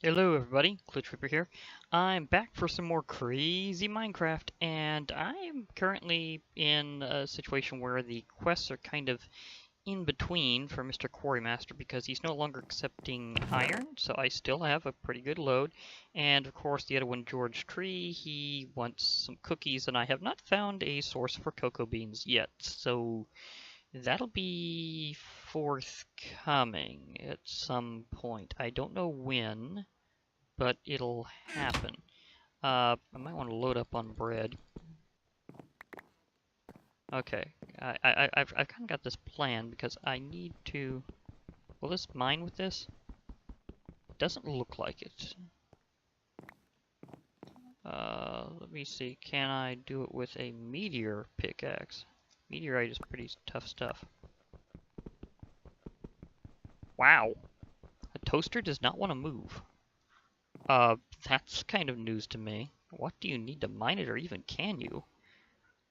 Hello everybody, Glitch Reaper here. I'm back for some more crazy Minecraft, and I'm currently in a situation where the quests are kind of in between for Mr. Quarrymaster because he's no longer accepting iron, so I still have a pretty good load. And of course the other one, George Tree, he wants some cookies, and I have not found a source for cocoa beans yet, so that'll be forthcoming at some point. I don't know when, but it'll happen. I might want to load up on bread. Okay, I've kind of got this plan because I need to. Will this mine with this? Doesn't look like it. Let me see. Can I do it with a meteor pickaxe? Meteorite is pretty tough stuff. Wow, a toaster does not want to move. That's kind of news to me. What do you need to mine it, or even can you?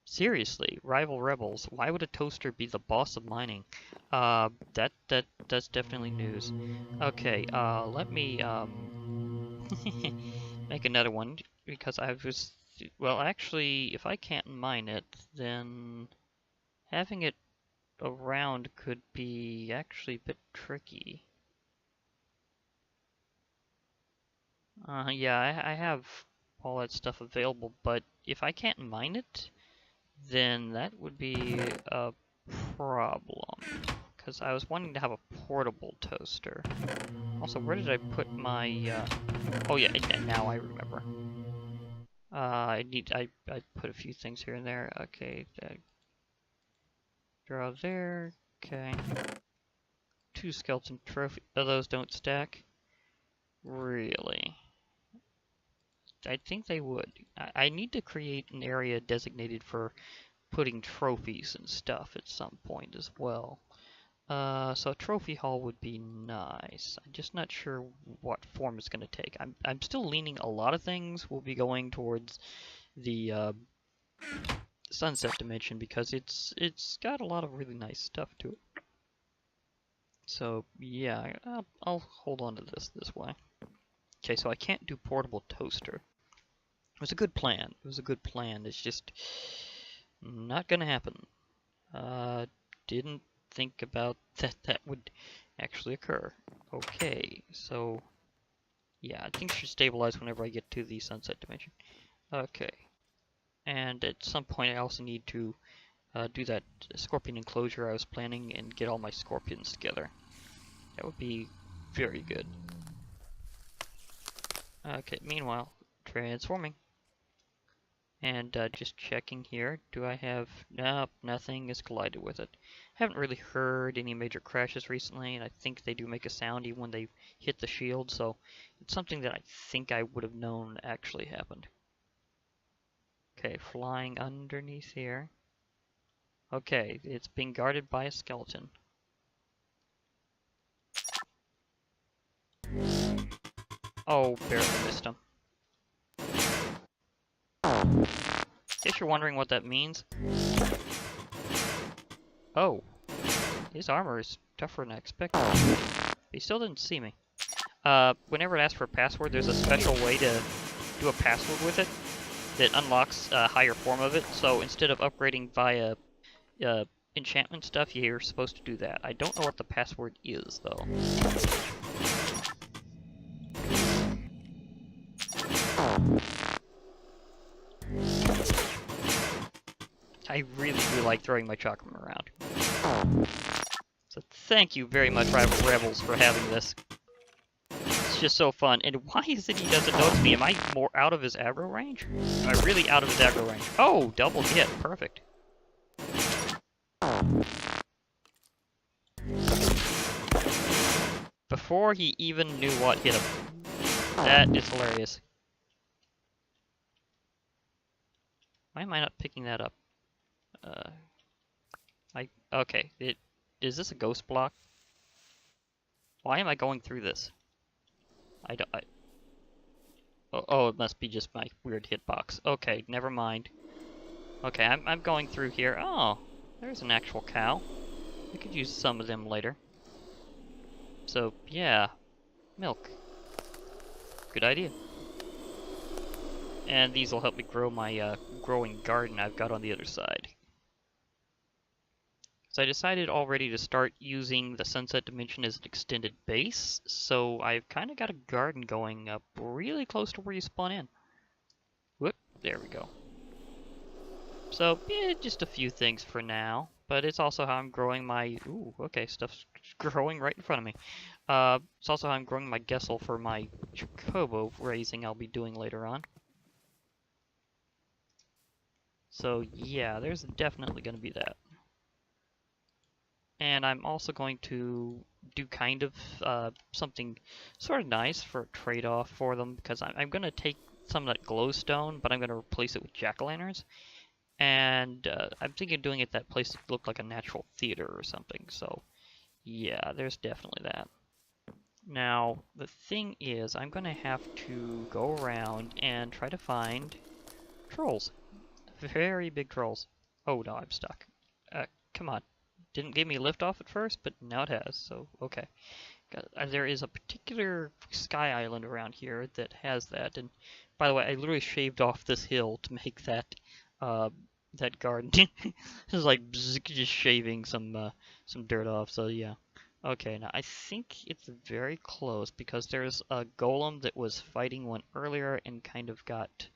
Seriously, rival rebels, why would a toaster be the boss of mining? That's definitely news. Okay, let me, make another one, because I was, well, actually, if I can't mine it, then having it around could be actually a bit tricky. Yeah, I have all that stuff available, but if I can't mine it, then that would be a problem. Because I was wanting to have a portable toaster. Also, where did I put my, oh yeah, now I remember. I put a few things here and there. Okay, draw there. Okay. 2 skeleton trophy. Oh, those don't stack? Really? I think they would. I need to create an area designated for putting trophies and stuff at some point as well. So a trophy hall would be nice. I'm just not sure what form it's going to take. I'm still leaning a lot of things will be going towards the sunset dimension because it's got a lot of really nice stuff to it. So yeah, I'll hold on to this way. Okay, so I can't do portable toaster. It was a good plan. It was a good plan. It's just not gonna happen. Didn't think about that would actually occur. Okay, so yeah, things should stabilize whenever I get to the sunset dimension. Okay, and at some point I also need to do that scorpion enclosure I was planning and get all my scorpions together. That would be very good. Okay, meanwhile, transforming. And just checking here, do I have... Nope, nothing has collided with it. Haven't really heard any major crashes recently, and I think they do make a sound even when they hit the shield, so it's something that I think I would have known actually happened. Okay, flying underneath here. Okay, it's being guarded by a skeleton. Oh, barely missed him. Guess you're wondering what that means. Oh, his armor is tougher than I expected. But he still didn't see me. Whenever it asks for a password, there's a special way to do a password with it that unlocks a higher form of it. So instead of upgrading via enchantment stuff, you're supposed to do that. I don't know what the password is, though. I really do like throwing my chakram around. So thank you very much, Rival Rebels, for having this. It's just so fun. And why is it he doesn't notice me? Am I more out of his aggro range? Am I really out of his aggro range? Oh, double hit. Perfect. Before he even knew what hit him. That is hilarious. Why am I not picking that up? Okay. Is this a ghost block? Why am I going through this? Oh, it must be just my weird hitbox. Okay, never mind. Okay, I'm going through here. Oh, there's an actual cow. I could use some of them later. So, yeah. Milk. Good idea. And these will help me grow my growing garden I've got on the other side. So I decided already to start using the sunset dimension as an extended base, so I've kind of got a garden going up really close to where you spawn in. Whoop, there we go. So, yeah, just a few things for now, but it's also how I'm growing my... Ooh, okay, stuff's growing right in front of me. It's also how I'm growing my Gessel for my Chocobo raising I'll be doing later on. So, yeah, there's definitely going to be that. And I'm also going to do kind of something sort of nice for a trade-off for them, because I'm going to take some of that glowstone, but I'm going to replace it with jack-o'-lanterns. And I'm thinking of doing it that place that looked like a natural theater or something. So, yeah, there's definitely that. Now, the thing is, I'm going to have to go around and try to find trolls. Very big trolls. Oh, no, I'm stuck. Come on. Didn't give me a lift off at first, but now it has, so okay. There is a particular sky island around here that has that, and by the way, I literally shaved off this hill to make that that garden. This is like just shaving some dirt off, so yeah. Okay, now I think it's very close because there's a golem that was fighting one earlier and kind of got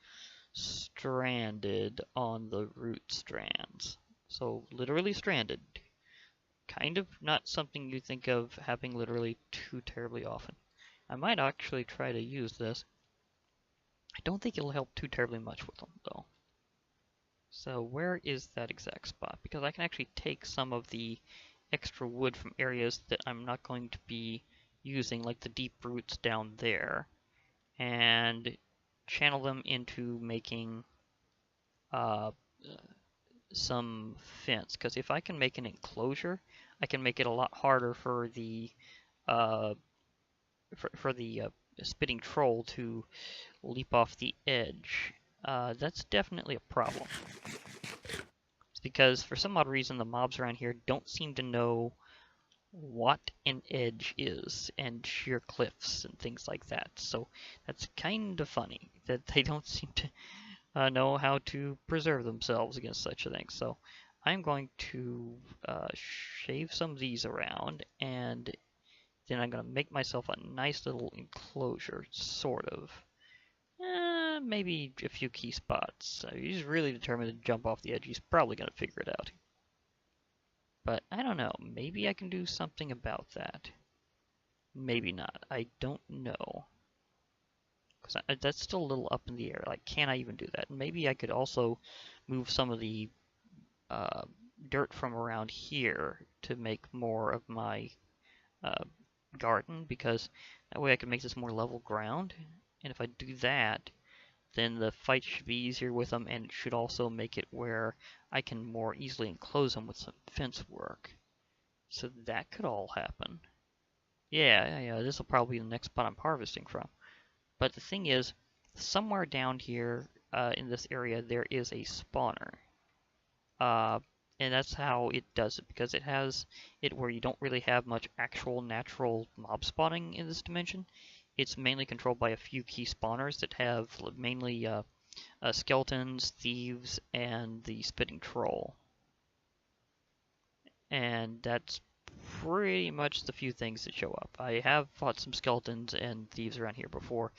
stranded on the root strands. So literally stranded. Kind of not something you think of happening literally too terribly often. I might actually try to use this. I don't think it'll help too terribly much with them, though. So where is that exact spot? Because I can actually take some of the extra wood from areas that I'm not going to be using, like the deep roots down there, and channel them into making some fence. Because if I can make an enclosure, I can make it a lot harder for the uh, spitting troll to leap off the edge. That's definitely a problem. It's because for some odd reason the mobs around here don't seem to know what an edge is, and sheer cliffs and things like that. So that's kind of funny that they don't seem to know how to preserve themselves against such a thing. So I'm going to shave some of these around, and then I'm going to make myself a nice little enclosure, sort of. Maybe a few key spots. He's really determined to jump off the edge. He's probably going to figure it out. But I don't know. Maybe I can do something about that. Maybe not. I don't know. Because that's still a little up in the air. Like, can I even do that? Maybe I could also move some of the dirt from around here to make more of my garden, because that way I can make this more level ground. And if I do that, then the fight should be easier with them, and it should also make it where I can more easily enclose them with some fence work. So that could all happen. Yeah, this will probably be the next spot I'm harvesting from. But the thing is, somewhere down here in this area, there is a spawner. And that's how it does it, because it has it where you don't really have much actual natural mob spawning in this dimension. It's mainly controlled by a few key spawners that have mainly skeletons, thieves, and the spitting troll. And that's pretty much the few things that show up. I have fought some skeletons and thieves around here before.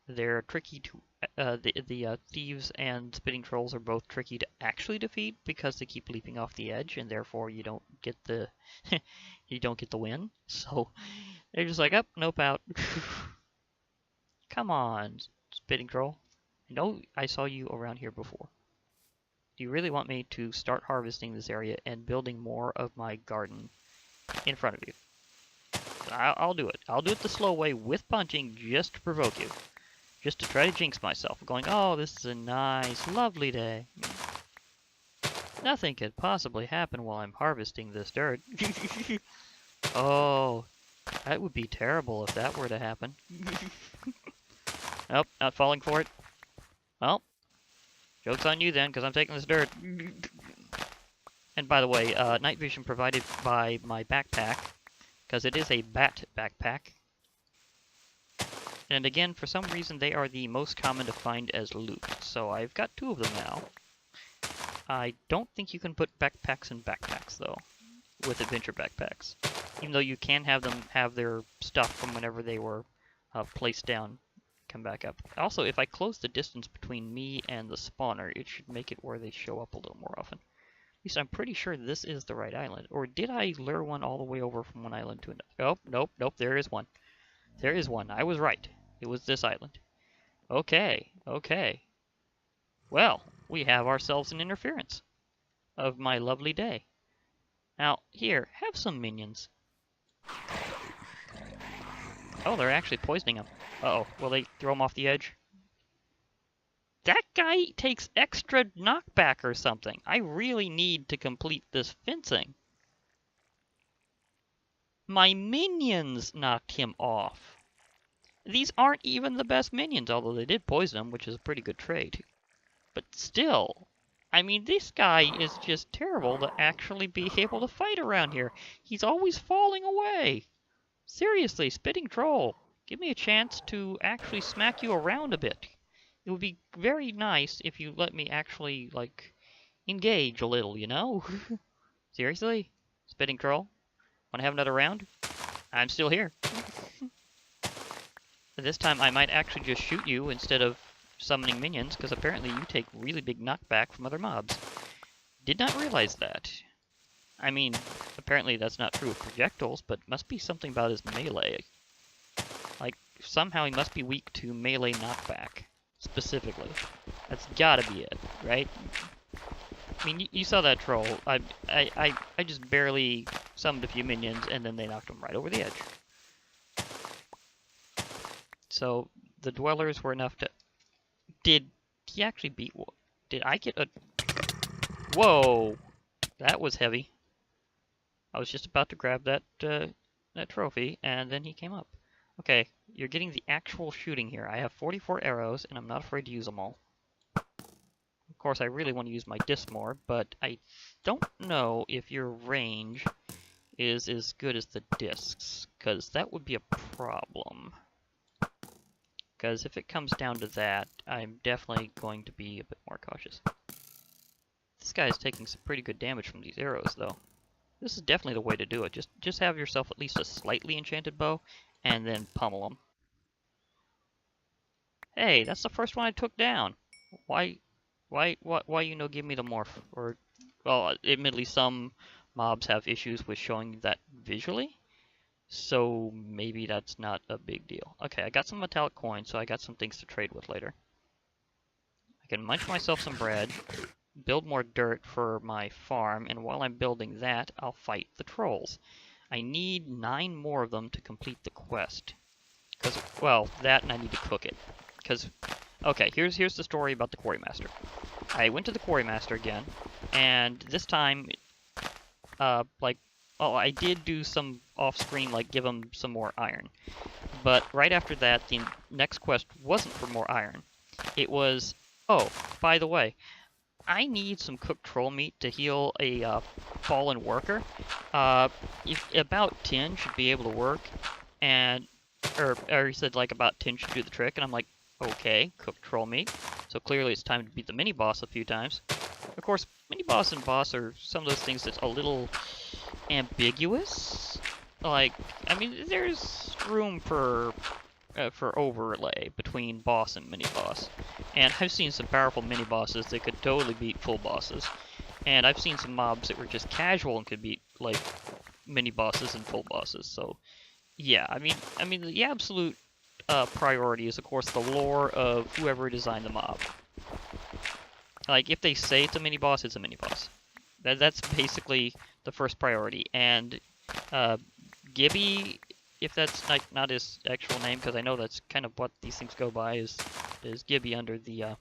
They're tricky to the thieves and spitting trolls are both tricky to actually defeat because they keep leaping off the edge, and therefore you don't get the you don't get the win. So they're just like, up, nope, out. Come on, spitting troll. I know I saw you around here before. Do you really want me to start harvesting this area and building more of my garden in front of you? I'll do it. I'll do it the slow way with punching just to provoke you. Just to try to jinx myself. Going, oh, this is a nice, lovely day. Nothing could possibly happen while I'm harvesting this dirt. Oh, that would be terrible if that were to happen. Nope, not falling for it. Well, joke's on you then, because I'm taking this dirt. And by the way, night vision provided by my backpack, because it is a bat backpack. And again, for some reason, they are the most common to find as loot. So I've got 2 of them now. I don't think you can put backpacks in backpacks, though, with adventure backpacks. Even though you can have them have their stuff from whenever they were placed down come back up. Also, if I close the distance between me and the spawner, it should make it where they show up a little more often. At least I'm pretty sure this is the right island. Or did I lure one all the way over from one island to another? Oh, nope, nope, there is one. There is one. I was right. It was this island. Okay, okay. Well, we have ourselves an interference of my lovely day. Now, here, have some minions. Oh, they're actually poisoning him. Uh-oh, will they throw him off the edge? That guy takes extra knockback or something. I really need to complete this fencing. My minions knocked him off. These aren't even the best minions, although they did poison him, which is a pretty good trade. But still, I mean, this guy is just terrible to actually be able to fight around here. He's always falling away. Seriously, Spitting Troll, give me a chance to actually smack you around a bit. It would be very nice if you let me actually, like, engage a little, you know? Seriously? Spitting Troll? Wanna have another round? I'm still here. This time I might actually just shoot you instead of summoning minions, because apparently you take really big knockback from other mobs. Did not realize that. I mean, apparently that's not true with projectiles, but must be something about his melee. Like, somehow he must be weak to melee knockback, specifically. That's gotta be it, right? I mean, you saw that troll. I just barely summoned a few minions, and then they knocked him right over the edge. So, the dwellers were enough to... Did he actually beat... Did I get a... Whoa! That was heavy. I was just about to grab that that trophy, and then he came up. Okay, you're getting the actual shooting here. I have 44 arrows, and I'm not afraid to use them all. Of course, I really want to use my disc more, but I don't know if your range is as good as the discs, because that would be a problem. Because if it comes down to that, I'm definitely going to be a bit more cautious. This guy is taking some pretty good damage from these arrows, though. This is definitely the way to do it. Just have yourself at least a slightly enchanted bow, and then pummel them. Hey, that's the first one I took down. Why you know give me the morph? Or, well, admittedly some mobs have issues with showing that visually, so maybe that's not a big deal. Okay, I got some metallic coins, so I got some things to trade with later. I can munch myself some bread, build more dirt for my farm, and while I'm building that, I'll fight the trolls. I need 9 more of them to complete the quest. Because, well, that and I need to cook it. Because, okay, here's the story about the Quarrymaster. I went to the Quarrymaster again, and this time, like, well, I did do some off-screen, like, give him some more iron. But right after that, the next quest wasn't for more iron. It was, oh, by the way, I need some cooked troll meat to heal a fallen worker. About 10 should be able to work, and or he said like about 10 should do the trick, and I'm like, okay, cooked troll meat. So clearly it's time to beat the mini boss a few times. Of course, mini boss and boss are some of those things that's a little ambiguous. Like, I mean, there's room for overlay between boss and mini boss. And I've seen some powerful mini bosses that could totally beat full bosses. And I've seen some mobs that were just casual and could beat like mini bosses and full bosses. So yeah, I mean the absolute priority is of course the lore of whoever designed the mob. Like if they say it's a mini boss, it's a mini boss. That's basically the first priority. And Gibby, if that's like not his actual name, because I know that's kind of what these things go by, is Gibby under the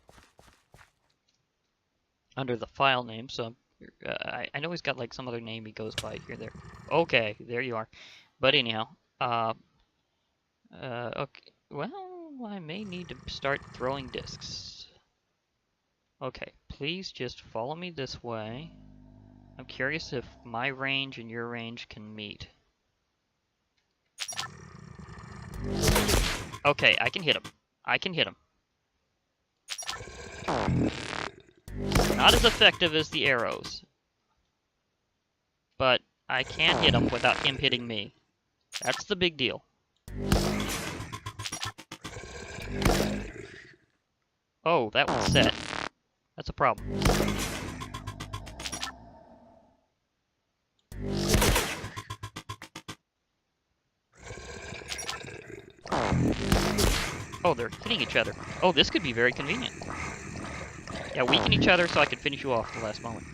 file name. So I know he's got like some other name he goes by here. There. Okay, there you are. But anyhow, okay. Well, I may need to start throwing discs. Okay, please just follow me this way. I'm curious if my range and your range can meet. Okay, I can hit him. I can hit him. Not as effective as the arrows, but I can hit him without him hitting me. That's the big deal. Oh, that one's set. That's a problem. Oh, they're hitting each other. Oh, this could be very convenient. Yeah, weaken each other so I can finish you off at the last moment.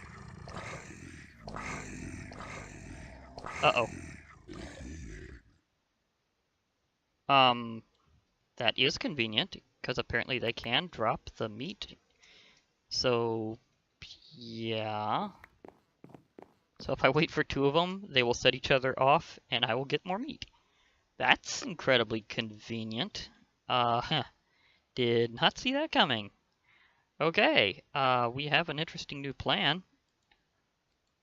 Uh-oh. That is convenient, because apparently they can drop the meat. So, yeah. So if I wait for two of them, they will set each other off, and I will get more meat. That's incredibly convenient. Did not see that coming. Okay, we have an interesting new plan.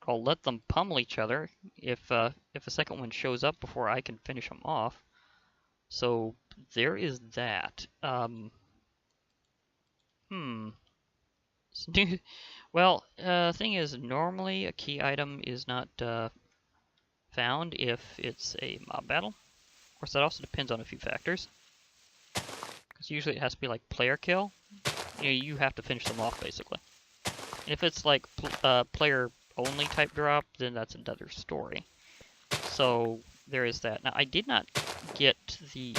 I'll let them pummel each other if a second one shows up before I can finish them off. So there is that. Well, thing is, normally a key item is not found if it's a mob battle. Of course, that also depends on a few factors. Because usually it has to be like player kill. You have to finish them off, basically. And if it's like player only type drop, then that's another story. So there is that. Now, I did not get the...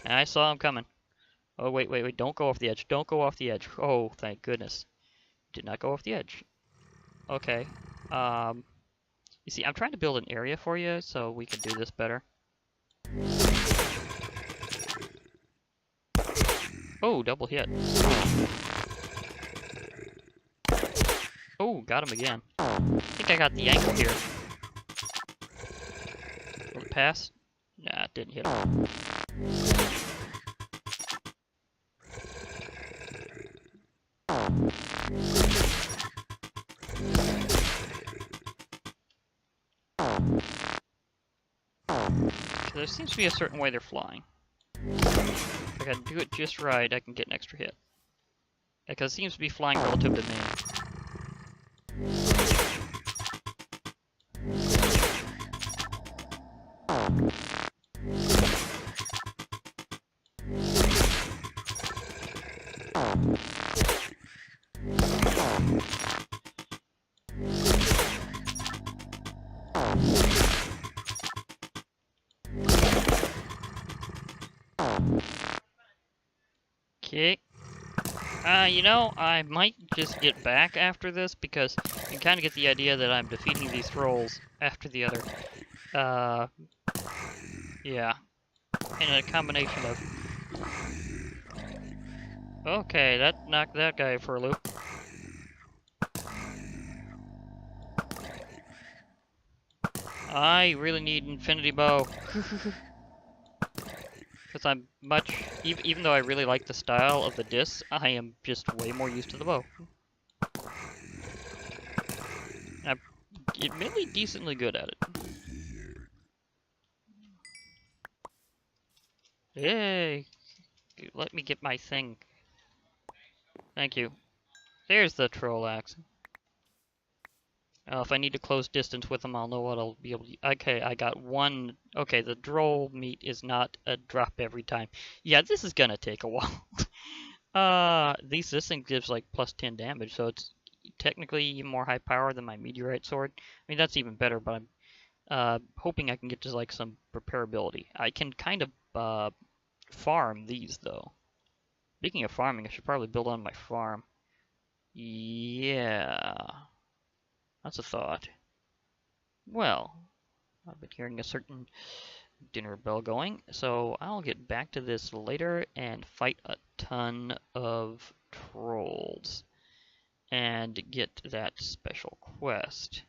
I saw him coming. Oh, wait, wait, wait. Don't go off the edge. Don't go off the edge. Oh, thank goodness. Did not go off the edge. Okay. You see, I'm trying to build an area for you so we can do this better. Oh, double hit. Oh, got him again. I think I got the angle here. Will it pass? Nah, it didn't hit him. There seems to be a certain way they're flying. If I can do it just right, I can get an extra hit. Because it seems to be flying relative to me. Okay. You know, I might just get back after this because you can kind of get the idea that I'm defeating these trolls after the other. Yeah. And a combination of... Okay, that knocked that guy for a loop. I really need infinity bow. Because I'm much... Even though I really like the style of the discs, I am just way more used to the bow. I'm admittedly decently good at it. Yay! Let me get my thing. Thank you. There's the troll axe. If I need to close distance with them, I'll know what I'll be able to... Okay, I got one... Okay, the droll meat is not a drop every time. Yeah, this is gonna take a while. This thing gives like plus 10 damage, so it's technically more high power than my meteorite sword. I mean, that's even better, but I'm hoping I can get to like some repairability. I can kind of farm these, though. Speaking of farming, I should probably build on my farm. Yeah... That's a thought. Well, I've been hearing a certain dinner bell going, so I'll get back to this later and fight a ton of trolls and get that special quest.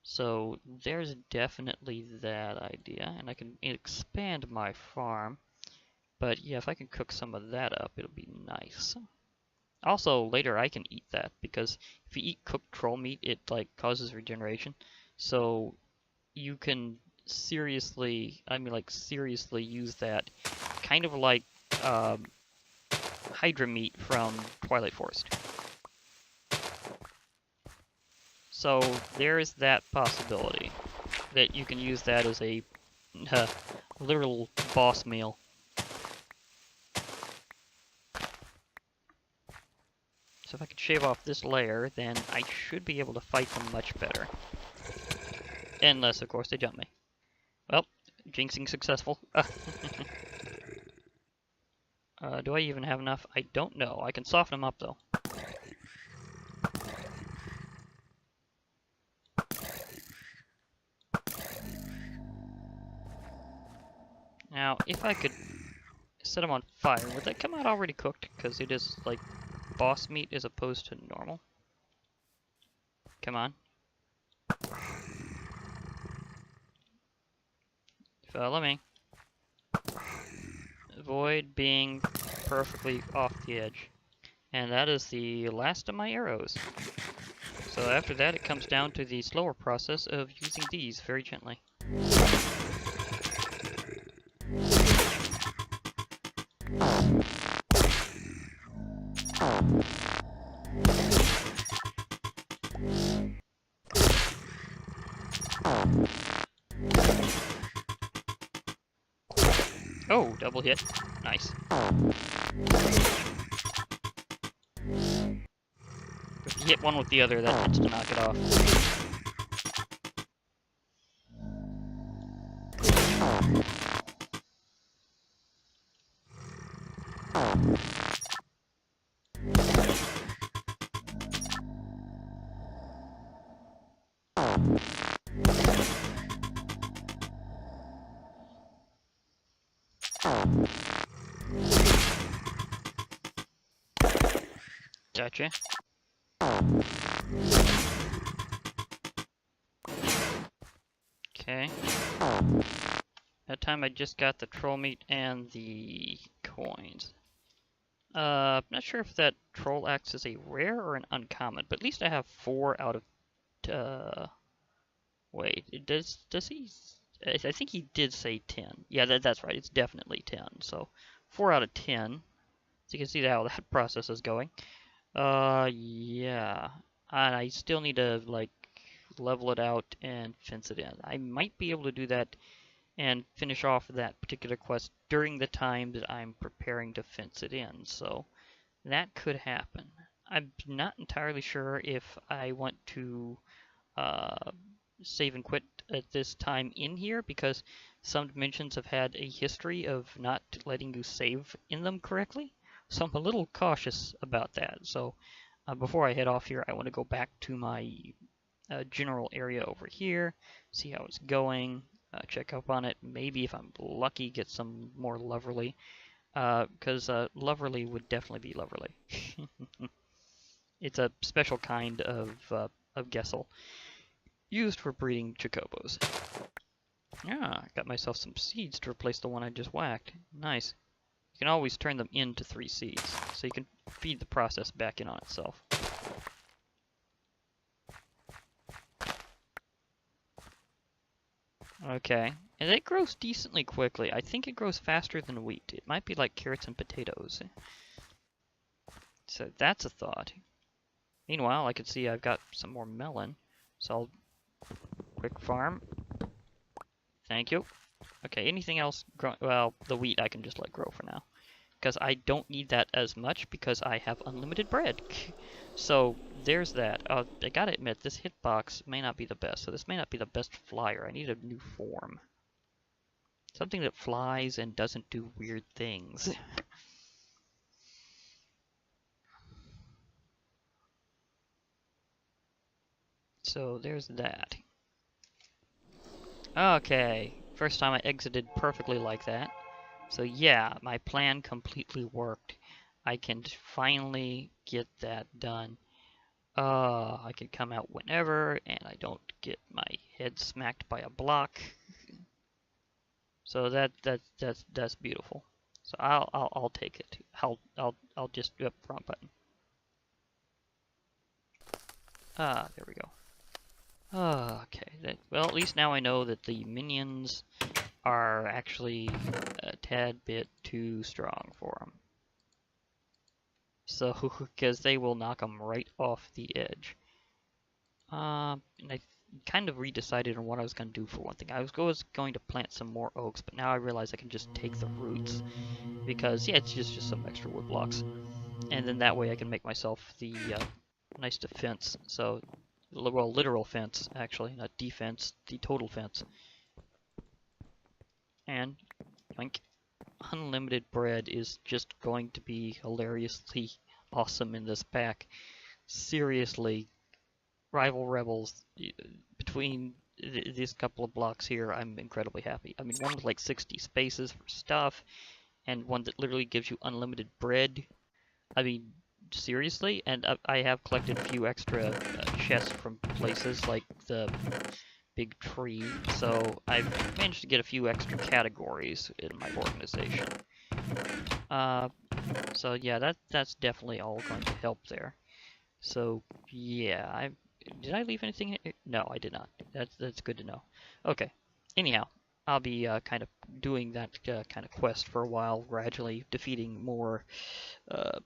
So there's definitely that idea, and I can expand my farm. But yeah, if I can cook some of that up, it'll be nice. Also, later I can eat that, because if you eat cooked troll meat, it like causes regeneration. So you can seriously, I mean like seriously use that, kind of like um, Hydra meat from Twilight Forest. So there's that possibility that you can use that as a literal boss meal. So if I could shave off this layer, then I should be able to fight them much better. Unless, of course, they jump me. Well, jinxing successful. Do I even have enough? I don't know. I can soften them up, though. Now, if I could set them on fire, would they come out already cooked? Because it is, like, boss meat as opposed to normal. Come on. Follow me. Avoid being perfectly off the edge. And that is the last of my arrows. So after that, it comes down to the slower process of using these very gently. Oh, double hit. Nice. If you hit one with the other, that tends to knock it off. Gotcha. Okay. That time I just got the troll meat and the coins. Not sure if that troll axe is a rare or an uncommon, but at least I have 4 out of, wait, does he, I think he did say 10. Yeah, that's right, it's definitely 10, so 4 out of 10. So you can see how that process is going. Yeah, and I still need to, like, level it out and fence it in. I might be able to do that and finish off that particular quest during the time that I'm preparing to fence it in, so that could happen. I'm not entirely sure if I want to uh, save and quit at this time in here, because some dimensions have had a history of not letting you save in them correctly, so I'm a little cautious about that. So before I head off here, I want to go back to my general area over here, see how it's going, check up on it, maybe if I'm lucky get some more Loverly, because Loverly would definitely be Loverly. It's a special kind of Gessel used for breeding Chocobos. Yeah, I got myself some seeds to replace the one I just whacked. Nice. You can always turn them into 3 seeds, so you can feed the process back in on itself. Okay, and it grows decently quickly. I think it grows faster than wheat. It might be like carrots and potatoes. So that's a thought. Meanwhile, I can see I've got some more melon, so I'll quick farm. Thank you. Okay, anything else grow? Well, the wheat I can just let grow for now, because I don't need that as much because I have unlimited bread. So there's that. I gotta admit, this hitbox may not be the best, so this may not be the best flyer. I need a new form. Something that flies and doesn't do weird things. So there's that. Okay, first time I exited perfectly like that. So yeah, my plan completely worked. I can finally get that done. I can come out whenever, and I don't get my head smacked by a block. So that's beautiful. So I'll take it. I'll just do wrong button. Ah, there we go. Okay, well, at least now I know that the minions are actually a tad bit too strong for them. So, because they will knock them right off the edge. And I kind of redecided on what I was going to do for one thing. I was going to plant some more oaks, but now I realize I can just take the roots. Because, yeah, it's just some extra wood blocks. And then that way I can make myself the nice defense. So, well, literal fence, actually, not defense, the total fence. And, yoink, unlimited bread is just going to be hilariously awesome in this pack. Seriously, rival rebels, between these couple of blocks here, I'm incredibly happy. I mean, one with like 60 spaces for stuff, and one that literally gives you unlimited bread. I mean, seriously? And I have collected a few extra chests from places like the big tree, so I've managed to get a few extra categories in my organization. So yeah, that's definitely all going to help there. So yeah, did I leave anything in? No, I did not. That's good to know. Okay. Anyhow, I'll be kind of doing that kind of quest for a while, gradually defeating more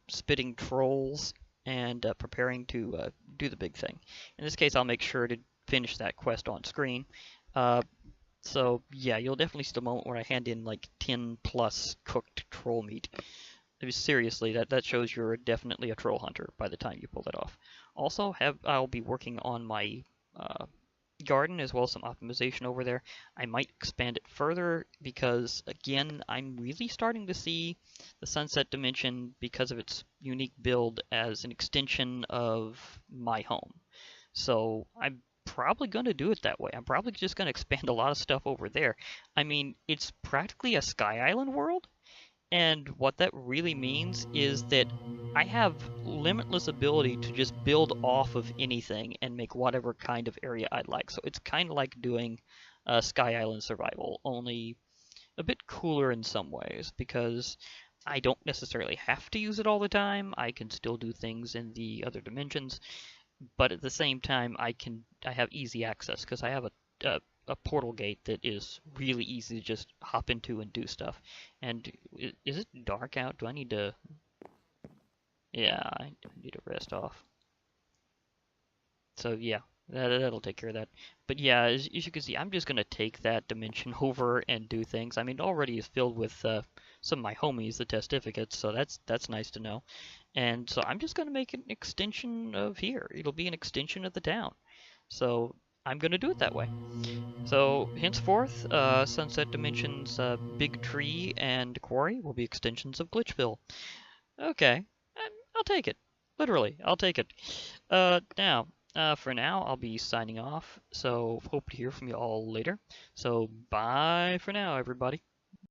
spitting trolls and preparing to do the big thing. In this case, I'll make sure to finish that quest on screen. So yeah, you'll definitely see the moment where I hand in like 10 plus cooked troll meat. I mean, seriously, that shows you're definitely a troll hunter by the time you pull that off. Also, I'll be working on my garden as well as some optimization over there. I might expand it further because, again, I'm really starting to see the Sunset Dimension, because of its unique build, as an extension of my home. So I'm probably going to do it that way. I'm probably just going to expand a lot of stuff over there. I mean, it's practically a Sky Island world, and what that really means is that I have limitless ability to just build off of anything and make whatever kind of area I'd like. So it's kind of like doing Sky Island Survival, only a bit cooler in some ways, because I don't necessarily have to use it all the time. I can still do things in the other dimensions, but at the same time, I have easy access because I have a portal gate that is really easy to just hop into and do stuff. And is it dark out? Do I need to? Yeah, I need to rest off. So yeah, that'll take care of that. But yeah, as you can see, I'm just gonna take that dimension over and do things. I mean, it already is filled with some of my homies, the testificates, so that's nice to know. And so I'm just gonna make an extension of here. It'll be an extension of the town. So I'm gonna do it that way. So henceforth, Sunset Dimensions, Big Tree and Quarry will be extensions of Glitchville. Okay, I'll take it. Literally, I'll take it. For now, I'll be signing off. So hope to hear from you all later. So bye for now, everybody.